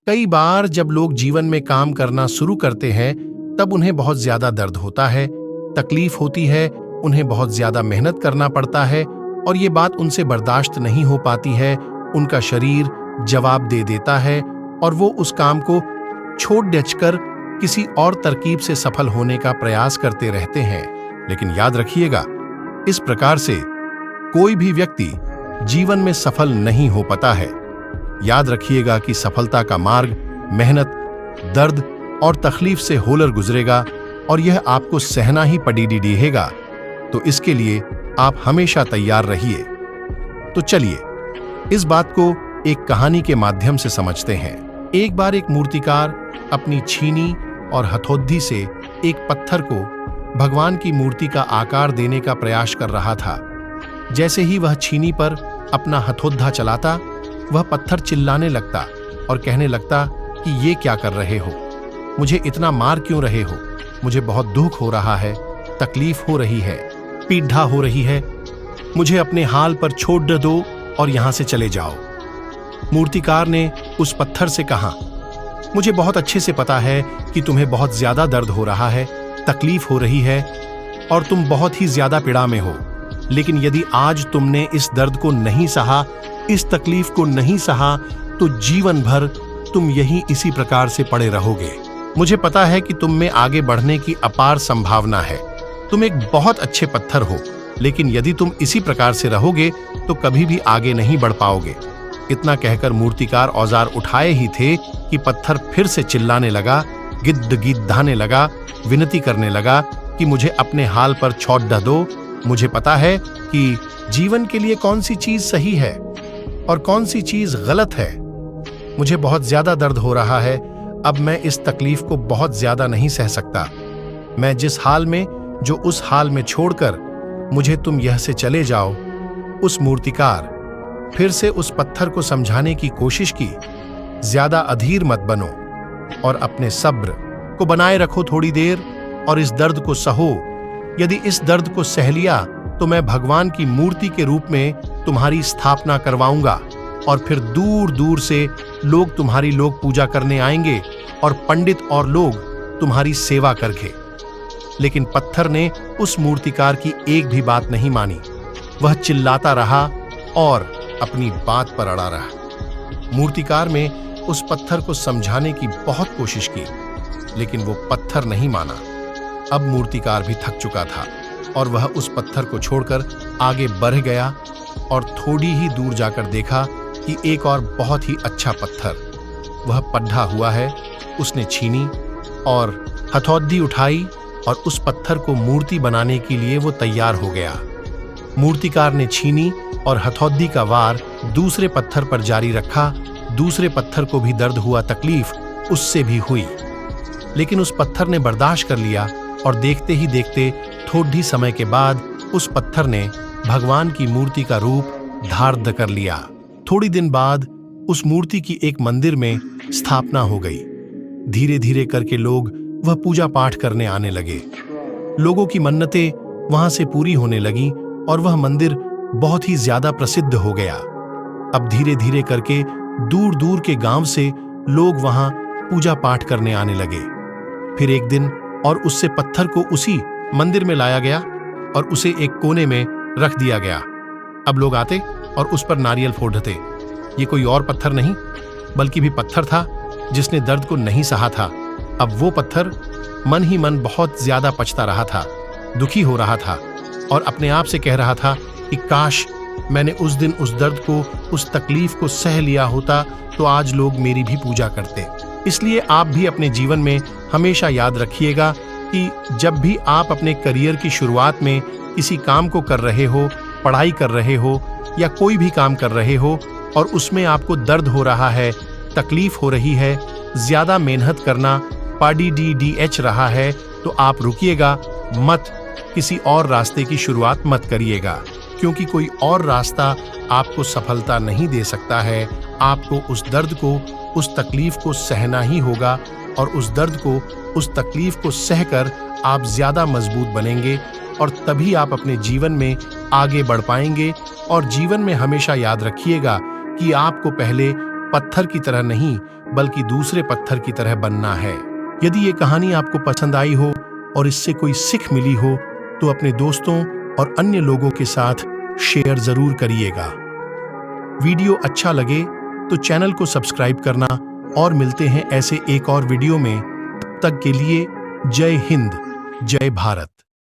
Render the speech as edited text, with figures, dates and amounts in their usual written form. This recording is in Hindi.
कई बार जब लोग जीवन में काम करना शुरू करते हैं तब उन्हें बहुत ज्यादा दर्द होता है, तकलीफ होती है, उन्हें बहुत ज्यादा मेहनत करना पड़ता है और ये बात उनसे बर्दाश्त नहीं हो पाती है। उनका शरीर जवाब दे देता है और वो उस काम को छोड़ कर किसी और तरकीब से सफल होने का प्रयास करते रहते हैं। लेकिन याद रखिएगा, इस प्रकार से कोई भी व्यक्ति जीवन में सफल नहीं हो पाता है। याद रखिएगा कि सफलता का मार्ग मेहनत, दर्द और तकलीफ से होकर गुजरेगा और यह आपको सहना ही पड़ेगा। तो इसके लिए आप हमेशा तैयार रहिए। तो चलिए इस बात को एक कहानी के माध्यम से समझते हैं। एक बार एक मूर्तिकार अपनी छीनी और हथौड़ी से एक पत्थर को भगवान की मूर्ति का आकार देने का प्रयास कर रहा था। जैसे ही वह छीनी पर अपना हथौड़ा चलाता, वह पत्थर चिल्लाने लगता और कहने लगता कि ये क्या कर रहे हो, मुझे इतना मार क्यों रहे हो, मुझे बहुत दुख हो रहा है, तकलीफ हो रही है, पीड़ा हो रही है, मुझे अपने हाल पर छोड़ दो और यहां से चले जाओ। मूर्तिकार ने उस पत्थर से कहा, मुझे बहुत अच्छे से पता है कि तुम्हें बहुत ज्यादा दर्द हो रहा है, तकलीफ हो रही है और तुम बहुत ही ज्यादा पीड़ा में हो, लेकिन यदि आज तुमने इस दर्द को नहीं सहा, इस तकलीफ को नहीं सहा, तो जीवन भर तुम यहीं इसी प्रकार से पड़े रहोगे। मुझे पता है कि तुम में आगे बढ़ने की अपार संभावना है, तुम एक बहुत अच्छे पत्थर हो, लेकिन यदि तुम इसी प्रकार से रहोगे तो कभी भी आगे नहीं बढ़ पाओगे। इतना कहकर मूर्तिकार औजार उठाए ही थे कि पत्थर फिर से चिल्लाने लगा, गिद्धाने लगा, विनती करने लगा कि मुझे अपने हाल पर छोड़ दो। मुझे पता है कि जीवन के लिए कौन सी चीज सही है और कौन सी चीज गलत है। मुझे बहुत ज्यादा दर्द हो रहा है, अब मैं इस तकलीफ को बहुत ज्यादा नहीं सह सकता। मैं जिस हाल में, जो उस हाल में छोड़कर मुझे तुम यह से चले जाओ। उस मूर्तिकार फिर से उस पत्थर को समझाने की कोशिश की, ज्यादा अधीर मत बनो और अपने सब्र को बनाए रखो थोड़ी देर और इस दर्द को सहो। यदि इस दर्द को सह लिया तो मैं भगवान की मूर्ति के रूप में तुम्हारी स्थापना करवाऊंगा और फिर दूर दूर से लोग तुम्हारी पूजा करने आएंगे और पंडित और लोग तुम्हारी सेवा करके। लेकिन पत्थर ने उस मूर्तिकार की एक भी बात नहीं मानी। वह चिल्लाता रहा और अपनी बात पर अड़ा रहा। मूर्तिकार में उस पत्थर को समझाने की बहुत कोशिश की, लेकिन वो पत्थर नहीं माना। अब मूर्तिकार भी थक चुका था और वह उस पत्थर को छोड़कर आगे बढ़ गया और थोड़ी ही दूर जाकर देखा कि एक और बहुत ही अच्छा पत्थर, वह पड्ढा हुआ है। उसने छीनी और हथौड़ी उठाई और उस पत्थर को मूर्ति बनाने के लिए वो तैयार हो गया। मूर्तिकार ने छीनी और हथौड़ी का वार दूसरे पत्थर पर जारी रखा। दूसरे पत्थर को भी दर्द हुआ, तकलीफ उससे भी हुई, लेकिन उस पत्थर ने बर्दाश्त कर लिया और देखते ही देखते थोड़ी समय के बाद उस पत्थर ने भगवान की मूर्ति का रूप धारण कर लिया। थोड़ी दिन बाद उस मूर्ति की एक मंदिर में स्थापना हो गई। धीरे धीरे करके लोग वह पूजा पाठ करने आने लगे। लोगों की मन्नतें वहां से पूरी होने लगी और वह मंदिर बहुत ही ज्यादा प्रसिद्ध हो गया। अब धीरे धीरे करके दूर दूर के गांव से लोग वहां पूजा पाठ करने आने लगे। फिर एक दिन और उससे पत्थर को उसी मंदिर में लाया गया और उसे एक कोने में रख दिया गया। अब लोग आते और उस पर नारियल फोड़ते। ये कोई और पत्थर नहीं बल्कि भी पत्थर था जिसने दर्द को नहीं सहा था। अब वो पत्थर मन ही मन बहुत ज्यादा पछता रहा था, दुखी हो रहा था और अपने आप से कह रहा था कि काश मैंने उस दिन उस दर्द को, उस तकलीफ को सह लिया होता तो आज लोग मेरी भी पूजा करते। इसलिए आप भी अपने जीवन में हमेशा याद रखिएगा कि जब भी आप अपने करियर की शुरुआत में किसी काम को कर रहे हो, पढ़ाई कर रहे हो या कोई भी काम कर रहे हो और उसमें आपको दर्द हो रहा है, तकलीफ हो रही है, ज्यादा मेहनत करना पड़ीडीएच रहा है, तो आप रुकिएगा मत, किसी और रास्ते की शुरुआत मत करिएगा, क्योंकि कोई और रास्ता आपको सफलता नहीं दे सकता है। आपको उस दर्द को, उस तकलीफ को सहना ही होगा और उस दर्द को, उस तकलीफ को सहकर आप ज्यादा मजबूत बनेंगे और तभी आप अपने जीवन में आगे बढ़ पाएंगे। और जीवन में हमेशा याद रखिएगा कि आपको पहले पत्थर की तरह नहीं बल्कि दूसरे पत्थर की तरह बनना है। यदि ये कहानी आपको पसंद आई हो और इससे कोई सीख मिली हो तो अपने दोस्तों और अन्य लोगों के साथ शेयर जरूर करिएगा। वीडियो अच्छा लगे तो चैनल को सब्सक्राइब करना और मिलते हैं ऐसे एक और वीडियो में। तब तक के लिए जय हिंद, जय भारत।